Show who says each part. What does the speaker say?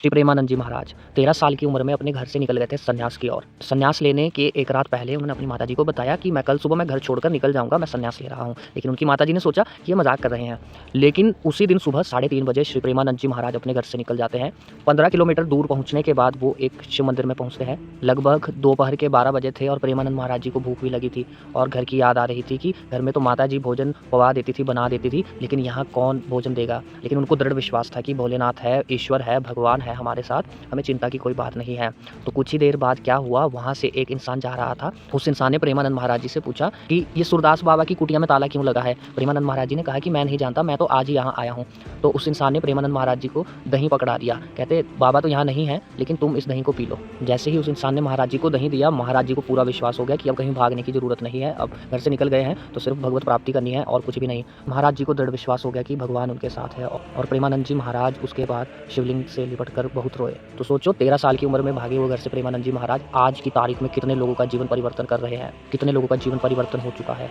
Speaker 1: श्री प्रेमानंद जी महाराज 13 साल की उम्र में अपने घर से निकल गए थे संन्यास की ओर। संन्यास लेने के एक रात पहले उन्होंने अपनी माताजी को बताया कि मैं कल सुबह मैं घर छोड़कर निकल जाऊँगा, मैं संन्यास ले रहा हूँ। लेकिन उनकी माताजी ने सोचा कि ये मज़ाक कर रहे हैं। लेकिन उसी दिन सुबह 3:30 बजे श्री प्रेमानंद जी महाराज अपने घर से निकल जाते हैं। 15 किलोमीटर दूर पहुँचने के बाद वो एक शिव मंदिर में पहुँचते हैं। लगभग दोपहर के 12 बजे थे और प्रेमानंद महाराज जी को भूख भी लगी थी और घर की याद आ रही थी कि घर में तो माताजी भोजन पवा देती थी, बना देती थी, लेकिन यहाँ कौन भोजन देगा। लेकिन उनको दृढ़ विश्वास था कि भोलेनाथ है, ईश्वर है, भगवान है हमारे साथ, हमें चिंता की कोई बात नहीं है। तो कुछ ही देर बाद क्या हुआ, वहाँ से एक इंसान जा रहा था। उस इंसान ने प्रेमानंद महाराज जी से पूछा कि ये सूरदास बाबा की कुटिया में ताला क्यों लगा है? प्रेमानंद महाराज जी ने कहा कि मैं नहीं जानता, मैं तो आज ही यहाँ आया हूँ। तो उस इंसान ने प्रेमानंद महाराज जी को दही पकड़ा दिया। कहते बाबा तो यहाँ नहीं है, लेकिन तुम इस दही को पी लो। जैसे ही उस इंसान ने महाराज जी को दही दिया, महाराज जी को पूरा विश्वास हो गया कि अब कहीं भागने की ज़रूरत नहीं है, अब घर से निकल गए हैं तो सिर्फ भगवत प्राप्ति करनी है और कुछ भी नहीं। महाराज जी को दृढ़ विश्वास हो गया कि भगवान उनके साथ है और प्रेमानंद जी महाराज उसके बाद शिवलिंग से लिपट कर बहुत रोए। तो सोचो 13 साल की उम्र में भागे हुए घर से प्रेमानंद जी महाराज आज की तारीख में कितने लोगों का जीवन परिवर्तन कर रहे हैं, कितने लोगों का जीवन परिवर्तन हो चुका है।